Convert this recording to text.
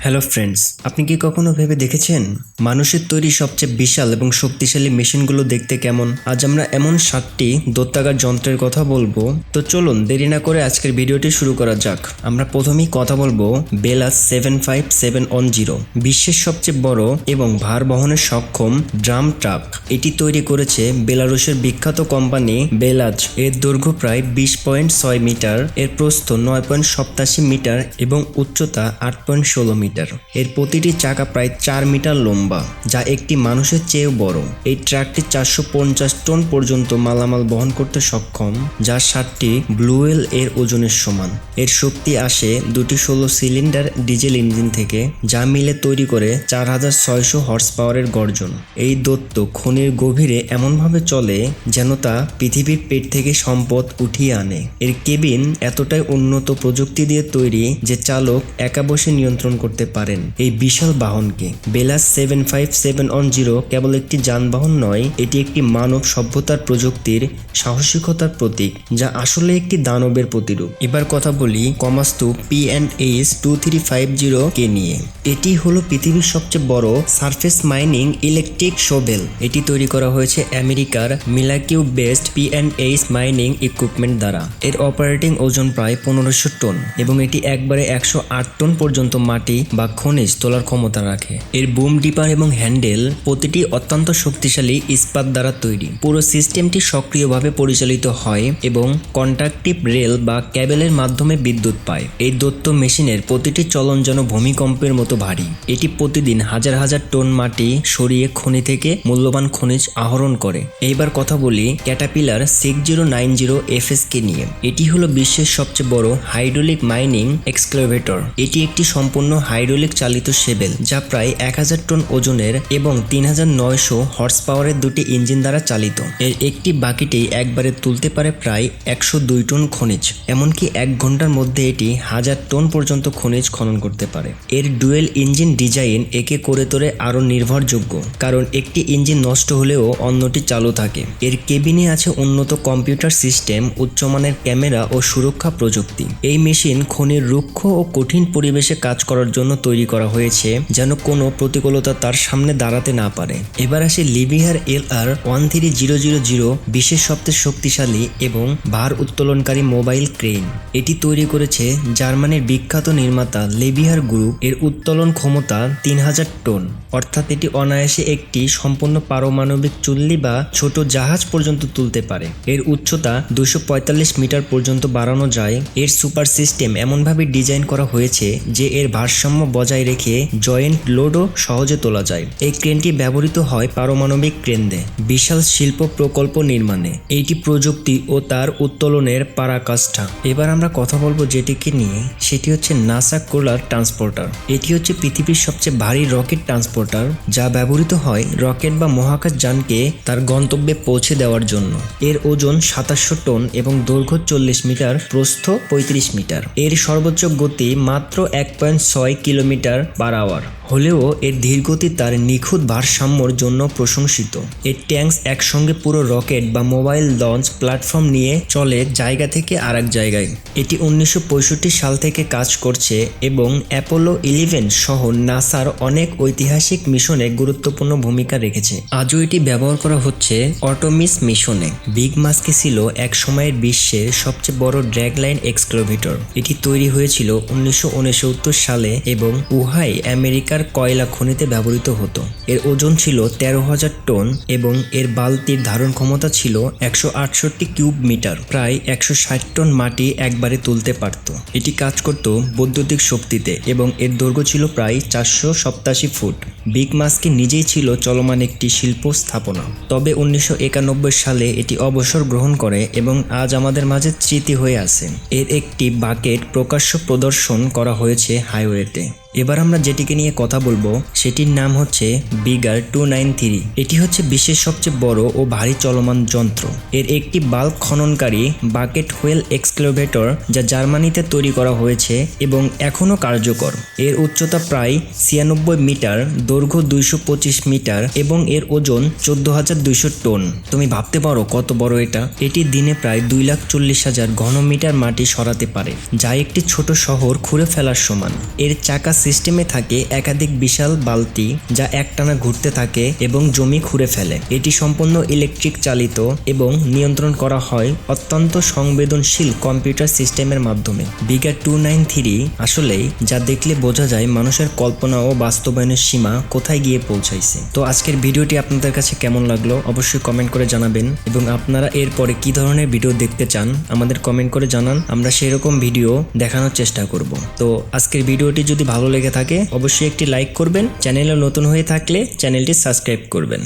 Hello friends, আপনি কি কখনো ভেবে দেখেছেন মানুষের তৈরি সবচেয়ে বিশাল এবং শক্তিশালী মেশিনগুলো দেখতে কেমন? আজ আমরা এমন 7টি দৈত্যাকার যন্ত্রের কথা বলবো। তো চলুন দেরি না করে আজকের ভিডিওটি শুরু করা যাক। আমরা প্রথমেই কথা বলবো বেলাস 75710, বিশ্বের সবচেয়ে বড় এবং ভার বহনের সক্ষম ড্রাম ট্রাক। এটি তৈরি করেছে বেলারুশের বিখ্যাত কোম্পানি বেলাজ। এর দৈর্ঘ্য প্রায় 20.6 মিটার, এর প্রস্থ 9.87 মিটার এবং উচ্চতা 8.16 মিটার। এর প্রতিটি চাকা প্রায় 4 মিটার লম্বা, যা একটি মানুষের চেয়েও বড়। এই ট্রাকটি 450 টন পর্যন্ত মালামাল বহন করতে সক্ষম, যা 7টি ব্লুয়েল এর ওজনের সমান। এর শক্তি আসে দুটি 16 সিলিন্ডার ডিজেল ইঞ্জিন থেকে, যা মিলে তৈরি করে 4600 হর্স পাওয়ারের গর্জন। এই দৈত্য খনির গভীরে এমনভাবে চলে যেন তা পৃথিবীর পেট থেকে সম্পদ উঠিয়ে আনে। এর কেবিন এতটাই উন্নত প্রযুক্তি দিয়ে তৈরি যে চালক একা বসে নিয়ন্ত্রণ করতে পারেন এই বিশাল বাহনকে। বেলাস 75710 কেবল একটি যানবাহন নয়, এটি একটি মানব সভ্যতার প্রযুক্তির সাহসিকতার প্রতীক, যা আসলে একটি দানবের প্রতিরূপ। এবার কথা বলি কমাস্তু P&H 2350 কে নিয়ে। এটি হলো পৃথিবীর সবচেয়ে বড় সারফেস মাইনিং ইলেকট্রিক শোভেল। এটি তৈরি করা হয়েছে আমেরিকার মিলাকিউ বেসড P&H মাইনিং ইকুইপমেন্ট দ্বারা। এর অপারেটিং ওজন প্রায় 1500 টন এবং এটি একবারে 108 টন পর্যন্ত মাটি বা খনিজ তোলার ক্ষমতা রাখে। এর বুম ডিপার এবং হ্যান্ডেল প্রতিটি অত্যন্ত শক্তিশালী ইস্পাত দ্বারা তৈরি। পুরো সিস্টেমটি সক্রিয়ভাবে পরিচালিত হয় এবং কন্ডাকটিভ রেল বা ক্যাবেলের মাধ্যমে বিদ্যুৎ পায়। এই দৈত্য মেশিনের প্রতিটি চলন যেন ভূমিকম্পের মতো ভারী। এটি প্রতিদিন হাজার হাজার টন মাটি সরিয়ে খনি থেকে মূল্যবান খনিজ আহরণ করে। এইবার কথা বলি ক্যাটাপিলার 6090 FS কে নিয়ে। এটি হলো বিশ্বের সবচেয়ে বড় হাইড্রোলিক মাইনিং এক্সক্যাভেটর। এটি একটি সম্পূর্ণ হাইড্রোলিক চালিত শেবেল, যা প্রায় 1000 টন ওজনের এবং 3900 হর্স পাওয়ারের দুটি ইঞ্জিন দ্বারা চালিত। এর একটি বাকিটেই একবারে তুলতে পারে প্রায় 102 টন খনিজ। এমনকি 1 ঘন্টার মধ্যে এটি 1000 টন পর্যন্ত খনিজ খনন করতে পারে। এর ডুয়েল ইঞ্জিন ডিজাইন একে করে তোলে আরও নির্ভরযোগ্য, কারণ একটি ইঞ্জিন নষ্ট হলেও অন্যটি চালু থাকে। এর কেবিনে আছে উন্নত কম্পিউটার সিস্টেম, উচ্চমানের ক্যামেরা ও সুরক্ষা প্রযুক্তি। এই মেশিন খনির রুক্ষ ও কঠিন পরিবেশে কাজ করার জন্য তৈরি করা হয়েছে, যেন কোনো প্রতিকূলতা তার সামনে দাঁড়াতে না পারে। এবার আসে লিভিয়ার LR13000, বিশ্বের সবচেয়ে শক্তিশালী এবং ভার উত্তোলনকারী মোবাইল ক্রেন। এটি তৈরি করেছে জার্মানির বিখ্যাত নির্মাতা লিভিয়ার গ্রুপ। এর উত্তোলন ক্ষমতা 3000 টন, অর্থাৎ এটি অনায়াসে একটি সম্পূর্ণ পারমাণবিক চুল্লি বা ছোট জাহাজ পর্যন্ত তুলতে পারে। এর উচ্চতা 245 মিটার পর্যন্ত বাড়ানো যায়। এর সুপার সিস্টেম এমনভাবে ডিজাইন করা হয়েছে যে এর ভারসাম্য বজায় রেখে জয়েন্ট লোডও সহজে তোলা যায়। এই ক্রেনটি ব্যবহৃত হয় পারমাণবিক কেন্দ্রে বিশাল শিল্প প্রকল্প নির্মাণে। এইটি প্রযুক্তি ও তার উত্তোলনের পরাকাষ্ঠা। এবার আমরা কথা বলবো যেটিকে নিয়ে, সেটি হচ্ছে নাসা কোলার ট্রান্সপোর্টার। এটি হচ্ছে পৃথিবীর সবচেয়ে ভারী রকেট ট্রান্সপোর্টার, যা ব্যবহৃত হয় রকেট বা মহাকাশ যানকে তার গন্তব্যে পৌঁছে দেওয়ার জন্য। এর ওজন 2700 টন এবং দৈর্ঘ্য 40 মিটার, প্রস্থ 35 মিটার। এর সর্বোচ্চ গতি মাত্র 1.6 কিলোমিটার পার আওয়ার হলেও এর ধীরগতি তার নিখুঁত ভারসাম্যর জন্য প্রশংসিত। এর ট্যাঙ্কস একসঙ্গে পুরো রকেট বা মোবাইল লঞ্চ প্ল্যাটফর্ম নিয়ে চলে জায়গা থেকে আরেক জায়গায়। এটি 1965 সাল থেকে কাজ করছে এবং অ্যাপোলো 11 সহ নাসার অনেক ঐতিহাসিক মিশনে গুরুত্বপূর্ণ ভূমিকা রেখেছে। আজও এটি ব্যবহার করা হচ্ছে অটোমিস মিশনে। বিগ মাস্কি ছিল এক সময়ের বিশ্বের সবচেয়ে বড় ড্র্যাগলাইন এক্সক্যাভেটর। এটি তৈরি হয়েছিল 1969 সালে এবং উহাই আমেরিকার কয়লা খনিতে ব্যবহৃত হতো। এর ওজন ছিল 13,000 টন এবং এর বালতির ধারণ ক্ষমতা ছিল 168 কিউব মিটার, প্রায় 160 টন মাটি একবারে তুলতে পারত। এটি কাজ করত বৈদ্যুতিক শক্তিতে এবং এর দৈর্ঘ্য ছিল প্রায় 487 ফুট। বিগ মাস্কি নিজেই ছিল চলমান একটি শিল্প স্থাপনা। তবে 1991 সালে এটি অবসর গ্রহণ করে এবং আজ আমাদের মাঝে স্মৃতি হয়ে আছে। এর একটি বাকেট প্রকাশ্য প্রদর্শন করা হয়েছে হাইওয়েতে। এবার আমরা যেটিকে নিয়ে কথা বলবো সেটির নাম হচ্ছে বিগার 293। এটি হচ্ছে বিশ্বের সবচেয়ে বড় ও ভারী চলমান যন্ত্র। এর একটি বাল্ক খননকারী বাকেট হুইল এক্সক্যাভেটর, যা জার্মানিতে তৈরি করা হয়েছে এবং এখনও কার্যকর। এর উচ্চতা প্রায় 96 মিটার, দৈর্ঘ্য 225 মিটার এবং এর ওজন 14,200 টন। তুমি ভাবতে পারো কত বড় এটা? এটি দিনে প্রায় 2,40,000 ঘনমিটার মাটি সরাতে পারে, যা একটি ছোট শহর খুঁড়ে ফেলার সমান। এর চাকা সিস্টেমে থাকে একাধিক বিশাল বালতি যা একটানা ঘুরতে থাকে এবং জমি খুঁড়ে ফেলে। এটি সম্পূর্ণ ইলেকট্রিক চালিত এবং নিয়ন্ত্রণ করা হয় অত্যন্ত সংবেদনশীল কম্পিউটার সিস্টেমের মাধ্যমে। বিগার 293 আসলেই যা দেখলে বোঝা যায় মানুষের কল্পনা ও বাস্তবায়নের সীমা কোথায় গিয়ে পৌঁছাইছে। তো আজকের ভিডিওটি আপনাদের কাছে কেমন লাগলো অবশ্যই কমেন্ট করে জানাবেন, এবং আপনারা এরপরে কি ধরনের ভিডিও দেখতে চান আমাদের কমেন্ট করে জানান, আমরা সেরকম ভিডিও দেখানোর চেষ্টা করব। তো আজকের ভিডিওটি যদি ভালো লেগে থাকে অবশ্যই একটি লাইক করবেন, চ্যানেলে নতুন হয়ে থাকলে চ্যানেলটি সাবস্ক্রাইব করবেন।